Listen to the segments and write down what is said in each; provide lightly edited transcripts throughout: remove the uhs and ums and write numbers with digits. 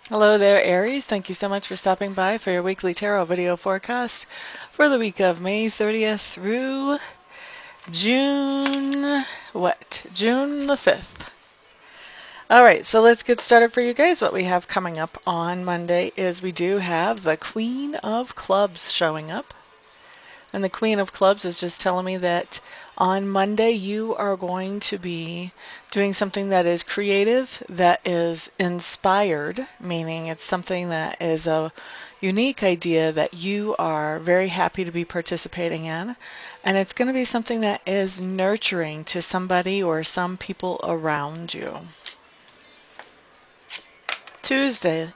Hello there, Aries. Thank you so much for stopping by for your weekly tarot video forecast for the week of May 30th through June the 5th. All right, so let's get started for you guys. What we have coming up on Monday is we do have the Queen of Clubs showing up. And the Queen of Clubs is just telling me that on Monday you are going to be doing something that is creative, that is inspired, meaning it's something that is a unique idea that you are very happy to be participating in. And it's going to be something that is nurturing to somebody or some people around you. Tuesday,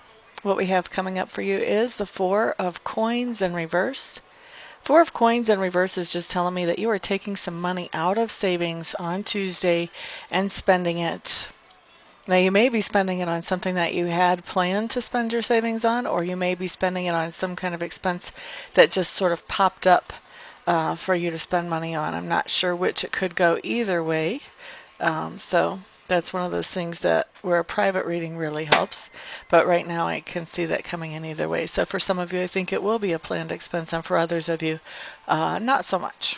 what we have coming up for you is the Four of Coins in reverse. Four of Coins in reverse is just telling me that you are taking some money out of savings on Tuesday and spending it. Now, you may be spending it on something that you had planned to spend your savings on, or you may be spending it on some kind of expense that just sort of popped up for you to spend money on. I'm not sure which. It could go either way. So that's one of those things that where a private reading really helps. But right now I can see that coming in either way. So for some of you, I think it will be a planned expense, and for others of you, not so much.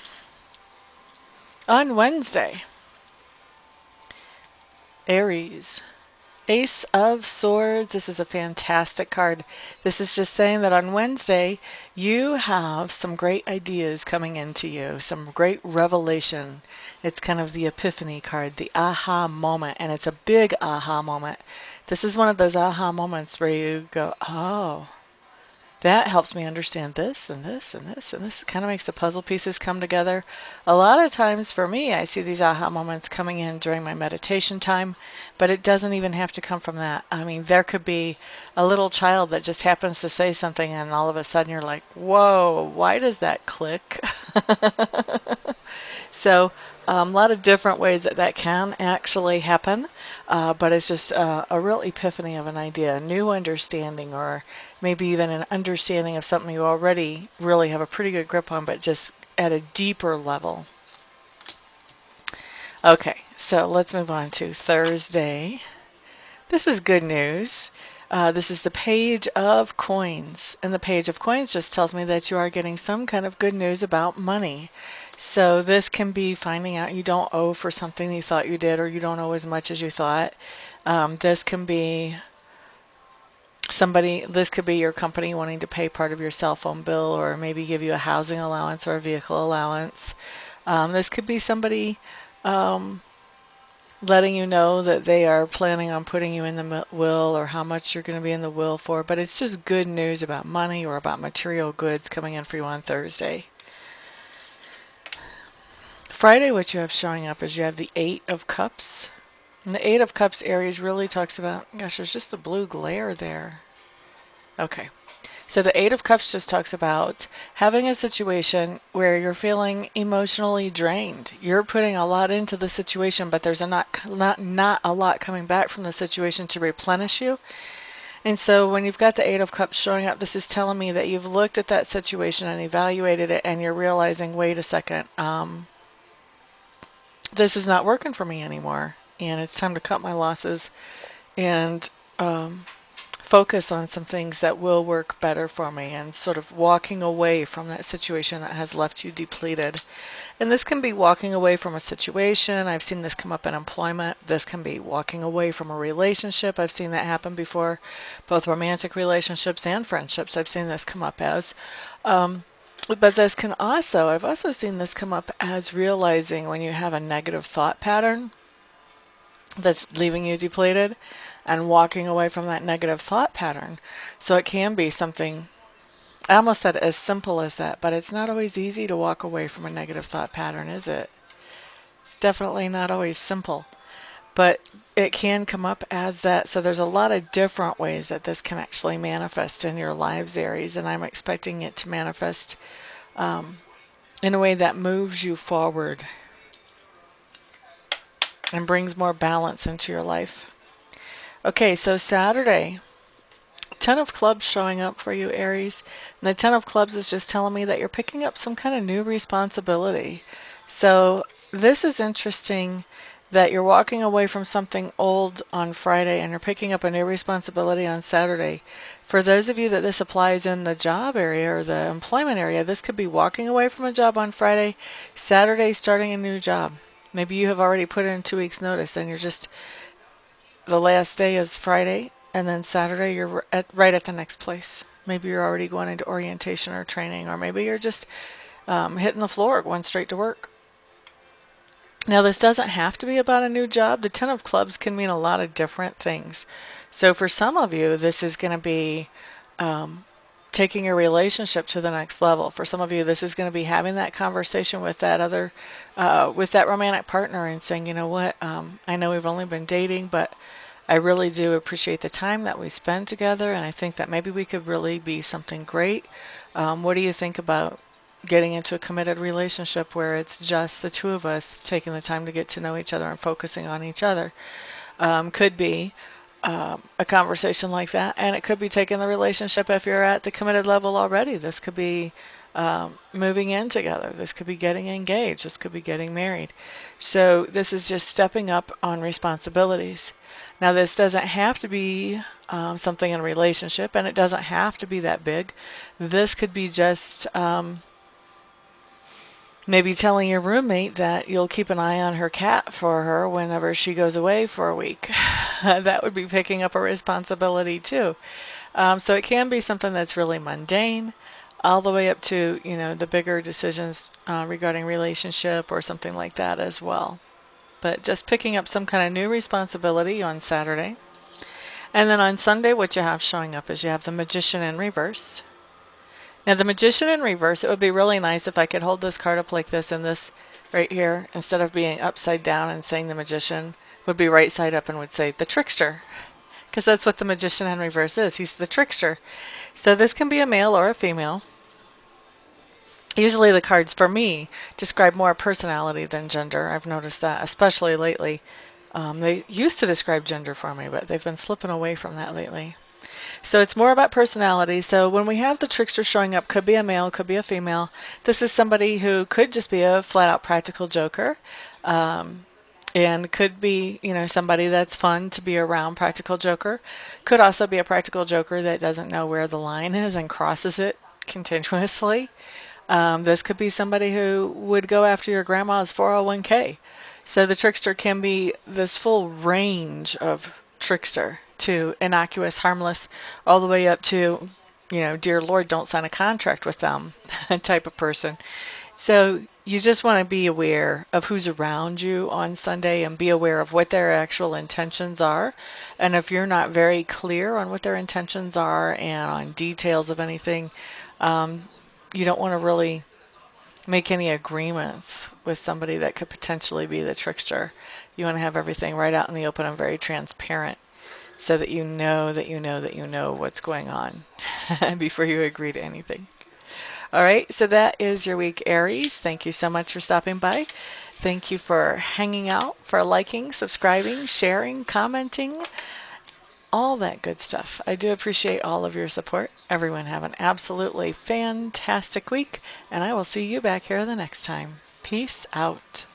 On Wednesday, Aries. Ace of Swords. This is a fantastic card. This is just saying that on Wednesday, you have some great ideas coming into you, some great revelation. It's kind of the epiphany card, the aha moment, and it's a big aha moment. This is one of those aha moments where you go, oh, that helps me understand this and this and this and this. It kind of makes the puzzle pieces come together. A lot of times for me, I see these aha moments coming in during my meditation time, but it doesn't even have to come from that. I mean, there could be a little child that just happens to say something and all of a sudden you're like, whoa, why does that click? So a lot of different ways that that can actually happen, but it's just a real epiphany of an idea, a new understanding, or maybe even an understanding of something you already really have a pretty good grip on, but just at a deeper level. Okay, so let's move on to Thursday. This is good news. This is the Page of Coins, and the Page of Coins just tells me that you are getting some kind of good news about money. So this can be finding out you don't owe for something you thought you did, or you don't owe as much as you thought. This can be this could be your company wanting to pay part of your cell phone bill, or maybe give you a housing allowance or a vehicle allowance. This could be somebody letting you know that they are planning on putting you in the will, or how much you're going to be in the will for, but it's just good news about money or about material goods coming in for you on Thursday. Friday, what you have showing up is you have the Eight of Cups. And the Eight of Cups, Aries, really talks about, gosh, there's just a blue glare there. Okay. So the Eight of Cups just talks about having a situation where you're feeling emotionally drained. You're putting a lot into the situation, but there's not a lot coming back from the situation to replenish you. And so when you've got the Eight of Cups showing up, this is telling me that you've looked at that situation and evaluated it, and you're realizing, wait a second, this is not working for me anymore, and it's time to cut my losses and focus on some things that will work better for me, and sort of walking away from that situation that has left you depleted. And this can be walking away from a situation. I've seen this come up in employment. This can be walking away from a relationship. I've seen that happen before, both romantic relationships and friendships. I've seen this come up as. But this can also, I've also seen this come up as realizing when you have a negative thought pattern that's leaving you depleted, and walking away from that negative thought pattern. So it can be something, I almost said as simple as that, but it's not always easy to walk away from a negative thought pattern, is it? It's definitely not always simple, but it can come up as that. So there's a lot of different ways that this can actually manifest in your lives, Aries, and I'm expecting it to manifest in a way that moves you forward and brings more balance into your life. Okay, so Saturday, Ten of Clubs showing up for you, Aries. And the Ten of Clubs is just telling me that you're picking up some kind of new responsibility. So this is interesting that you're walking away from something old on Friday and you're picking up a new responsibility on Saturday. For those of you that this applies in the job area or the employment area, this could be walking away from a job on Friday, Saturday starting a new job. Maybe you have already put in 2 weeks notice and you're just, the last day is Friday and then Saturday you're right at the next place. Maybe you're already going into orientation or training, or maybe you're just hitting the floor, going straight to work. Now, this doesn't have to be about a new job. The 10 of clubs can mean a lot of different things. So for some of you, this is going to be taking your relationship to the next level. For some of you, this is going to be having that conversation with that other, with that romantic partner and saying, you know what, I know we've only been dating, but I really do appreciate the time that we spend together, and I think that maybe we could really be something great. What do you think about getting into a committed relationship where it's just the two of us taking the time to get to know each other and focusing on each other? Could be a conversation like that, and it could be taking the relationship if you're at the committed level already. This could be moving in together. This could be getting engaged. This could be getting married. So this is just stepping up on responsibilities. Now, this doesn't have to be something in a relationship, and it doesn't have to be that big. This could be just maybe telling your roommate that you'll keep an eye on her cat for her whenever she goes away for a week. That would be picking up a responsibility too. So it can be something that's really mundane, all the way up to, you know, the bigger decisions regarding relationship or something like that as well. But just picking up some kind of new responsibility on Saturday. And then on Sunday, what you have showing up is you have the Magician in reverse. Now, the Magician in reverse, it would be really nice if I could hold this card up like this and this right here, instead of being upside down and saying the Magician, would be right side up and would say the Trickster, because that's what the Magician in reverse is. He's the trickster. So this can be a male or a female. Usually the cards, for me, describe more personality than gender. I've noticed that, especially lately. They used to describe gender for me, but they've been slipping away from that lately. So it's more about personality. So when we have the trickster showing up, could be a male, could be a female. This is somebody who could just be a flat out practical joker. And could be, you know, somebody that's fun to be around, practical joker. Could also be a practical joker that doesn't know where the line is and crosses it continuously. This could be somebody who would go after your grandma's 401k. So the trickster can be this full range of trickster, to innocuous, harmless, all the way up to, you know, dear Lord, don't sign a contract with them type of person. So you just want to be aware of who's around you on Sunday and be aware of what their actual intentions are. And if you're not very clear on what their intentions are and on details of anything, you don't want to really make any agreements with somebody that could potentially be the trickster. You want to have everything right out in the open and very transparent, so that you know that you know that you know what's going on before you agree to anything. All right, so that is your week, Aries. Thank you so much for stopping by. Thank you for hanging out, for liking, subscribing, sharing, commenting, all that good stuff. I do appreciate all of your support. Everyone have an absolutely fantastic week, and I will see you back here the next time. Peace out.